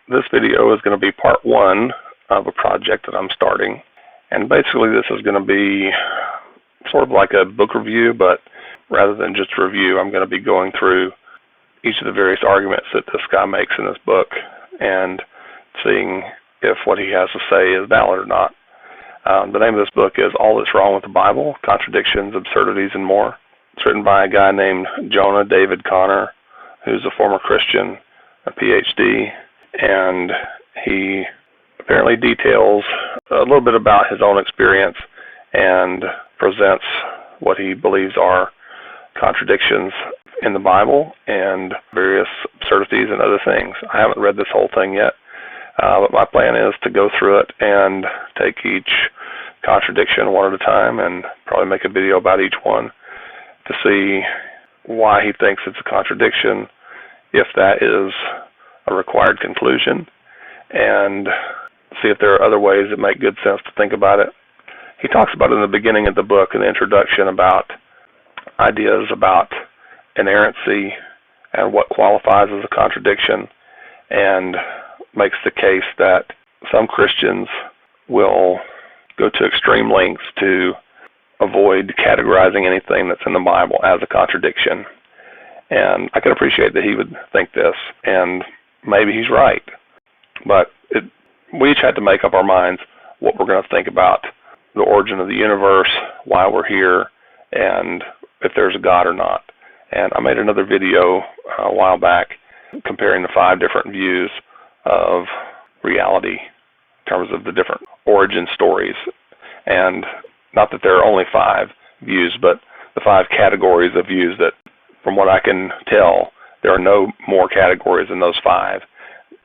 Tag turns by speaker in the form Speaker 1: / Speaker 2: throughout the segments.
Speaker 1: This video is going to be part one of a project that I'm starting. And basically this is going to be sort of like a book review, but rather than just a review, I'm going to be going through each of the various arguments that this guy makes in this book and seeing if what he has to say is valid or not. The name of this book is All That's Wrong with the Bible, Contradictions, Absurdities, and More. It's written by a guy named Jonah David Conner, who's a former Christian, a PhD, and he apparently details a little bit about his own experience and presents what he believes are contradictions in the Bible and various absurdities and other things. I haven't read this whole thing yet, but my plan is to go through it and take each contradiction one at a time and probably make a video about each one to see why he thinks it's a contradiction, if that is a required conclusion, and see if there are other ways that make good sense to think about it. He talks about in the beginning of the book, in the introduction, about ideas about inerrancy and what qualifies as a contradiction, and makes the case that some Christians will go to extreme lengths to avoid categorizing anything that's in the Bible as a contradiction. And I can appreciate that he would think this, and maybe he's right. But we each had to make up our minds what we're going to think about the origin of the universe, why we're here, and if there's a God or not. And I made another video a while back comparing the 5 different views of reality in terms of the different origin stories. And not that there are only 5 views, but the 5 categories of views that, from what I can tell, there are no more categories than those 5,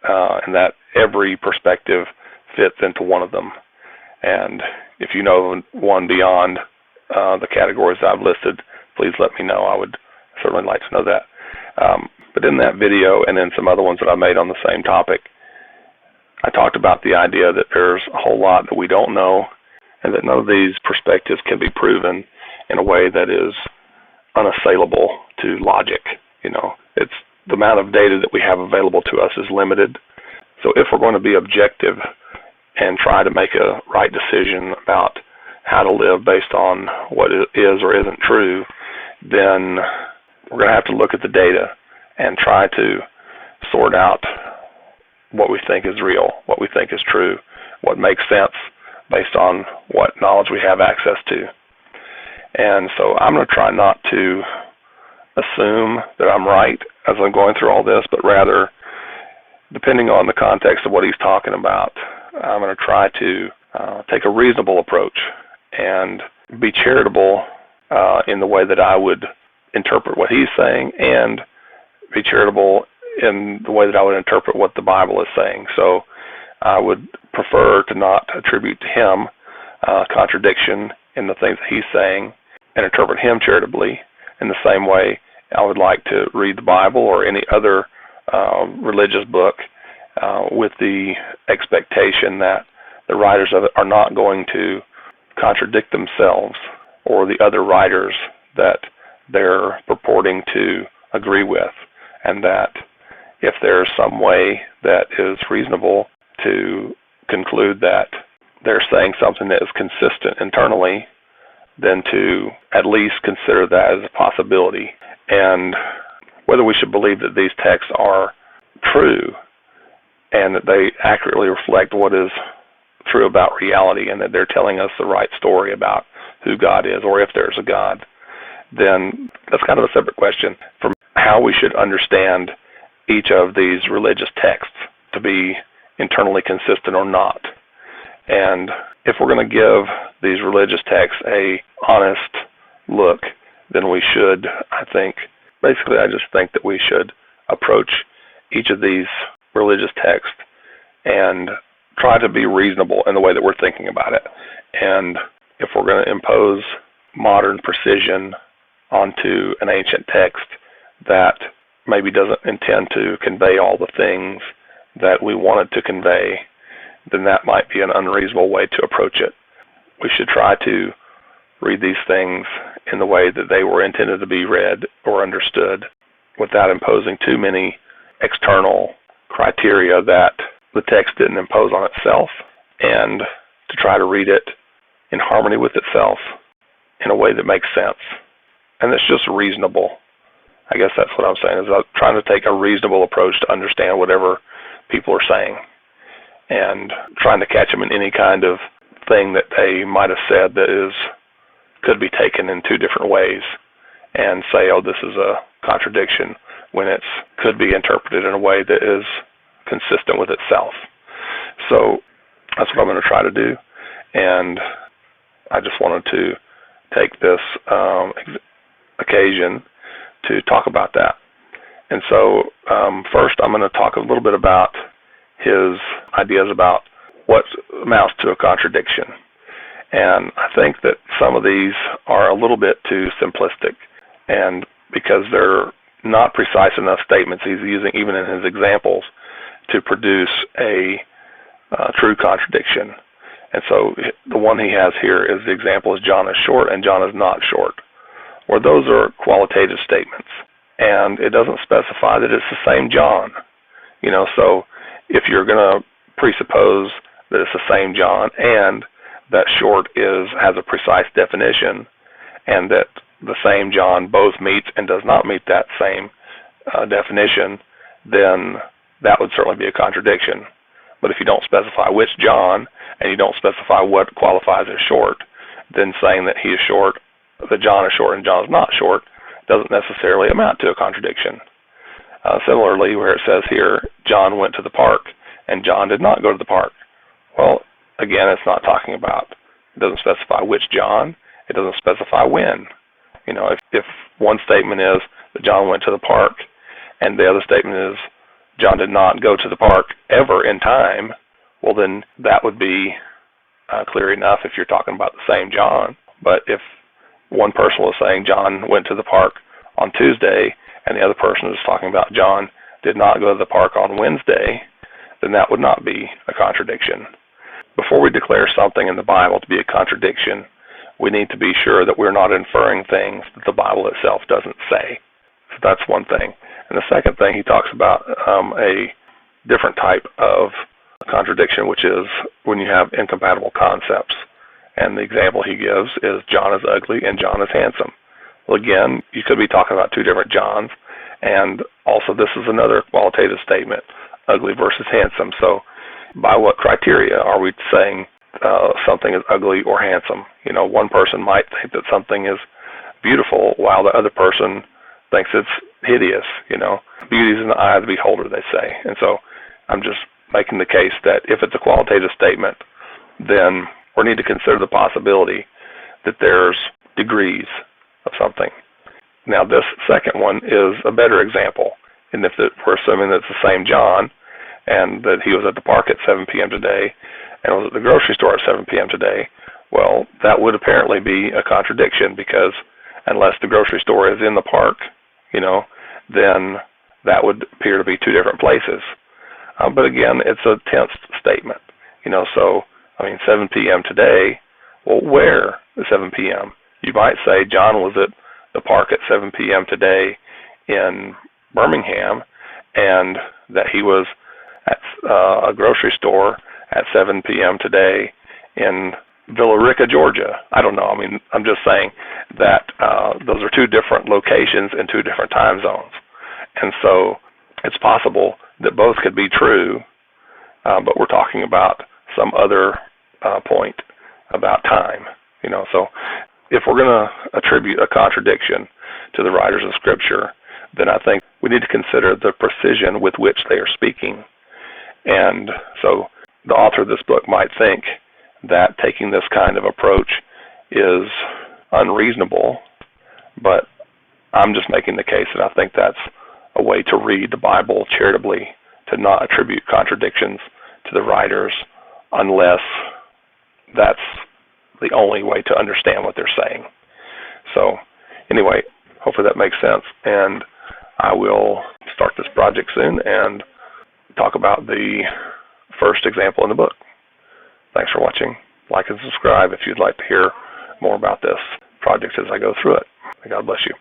Speaker 1: and that every perspective fits into one of them. And if you know one beyond the categories I've listed, please let me know. I would certainly like to know that. But in that video, and in some other ones that I made on the same topic, I talked about the idea that there's a whole lot that we don't know, and that none of these perspectives can be proven in a way that is unassailable to logic. You know, it's the amount of data that we have available to us is limited. So if we're going to be objective and try to make a right decision about how to live based on what is or isn't true, then we're going to have to look at the data and try to sort out what we think is real, what we think is true, what makes sense based on what knowledge we have access to. And so I'm going to try not to assume that I'm right as I'm going through all this, but rather, depending on the context of what he's talking about, I'm going to try to take a reasonable approach and be charitable in the way that I would interpret what he's saying, and be charitable in the way that I would interpret what the Bible is saying. So I would prefer to not attribute to him contradiction in the things that he's saying and interpret him charitably. In the same way, I would like to read the Bible or any other religious book with the expectation that the writers of it are not going to contradict themselves or the other writers that they're purporting to agree with, and that if there's some way that is reasonable to conclude that they're saying something that is consistent internally, then to at least consider that as a possibility. And whether we should believe that these texts are true and that they accurately reflect what is true about reality and that they're telling us the right story about who God is or if there's a God, then that's kind of a separate question from how we should understand each of these religious texts to be internally consistent or not. And if we're going to give these religious texts a honest look, then we should, I just think that we should approach each of these religious texts and try to be reasonable in the way that we're thinking about it. And if we're going to impose modern precision onto an ancient text that maybe doesn't intend to convey all the things that we want it to convey, then that might be an unreasonable way to approach it. We should try to read these things in the way that they were intended to be read or understood without imposing too many external criteria that the text didn't impose on itself, and to try to read it in harmony with itself in a way that makes sense. And it's just reasonable. I guess that's what I'm saying, is I'm trying to take a reasonable approach to understand whatever people are saying, and trying to catch them in any kind of thing that they might have said that could be taken in two different ways, and say, oh, this is a contradiction, when it could be interpreted in a way that is consistent with itself. So that's what I'm going to try to do, and I just wanted to take this occasion to talk about that. And so first I'm going to talk a little bit about his ideas about what amounts to a contradiction. And I think that some of these are a little bit too simplistic, and because they're not precise enough statements he's using even in his examples to produce a true contradiction. And so the one he has here is the example is John is short and John is not short, where those are qualitative statements, and it doesn't specify that it's the same John. So if you're going to presuppose that it's the same John, and that short has a precise definition, and that the same John both meets and does not meet that same definition, then that would certainly be a contradiction. But if you don't specify which John, and you don't specify what qualifies as short, then saying that he is short, that John is short and John is not short, doesn't necessarily amount to a contradiction. Similarly, where it says here, John went to the park and John did not go to the park. Well, again, it's not talking about, it doesn't specify which John, it doesn't specify when. If one statement is that John went to the park, and the other statement is John did not go to the park ever in time, well then that would be clear enough if you're talking about the same John. But if one person was saying John went to the park on Tuesday, and the other person is talking about John did not go to the park on Wednesday, then that would not be a contradiction. Before we declare something in the Bible to be a contradiction, we need to be sure that we're not inferring things that the Bible itself doesn't say. So that's one thing. And the second thing, he talks about a different type of contradiction, which is when you have incompatible concepts. And the example he gives is John is ugly and John is handsome. Well, again, you could be talking about two different Johns, and also this is another qualitative statement, ugly versus handsome. So by what criteria are we saying something is ugly or handsome? One person might think that something is beautiful while the other person thinks it's hideous. Beauty is in the eye of the beholder, they say. And so I'm just making the case that if it's a qualitative statement, then we need to consider the possibility that there's degrees of something. Now, this second one is a better example, and if we're assuming that it's the same John, and that he was at the park at 7 p.m. today, and was at the grocery store at 7 p.m. today, well, that would apparently be a contradiction, because unless the grocery store is in the park, then that would appear to be two different places. But again, it's a tense statement, so, 7 p.m. today, well, where is 7 p.m.? You might say John was at the park at 7 p.m. today in Birmingham, and that he was at a grocery store at 7 p.m. today in Villa Rica, Georgia. I don't know. I'm just saying that those are two different locations in two different time zones. And so it's possible that both could be true, but we're talking about some other point about time. So if we're going to attribute a contradiction to the writers of Scripture, then I think we need to consider the precision with which they are speaking. And so the author of this book might think that taking this kind of approach is unreasonable, but I'm just making the case that I think that's a way to read the Bible charitably, to not attribute contradictions to the writers unless that's the only way to understand what they're saying. So anyway, hopefully that makes sense, and I will start this project soon and talk about the first example in the book. Thanks for watching. Like and subscribe if you'd like to hear more about this project as I go through it. God bless you.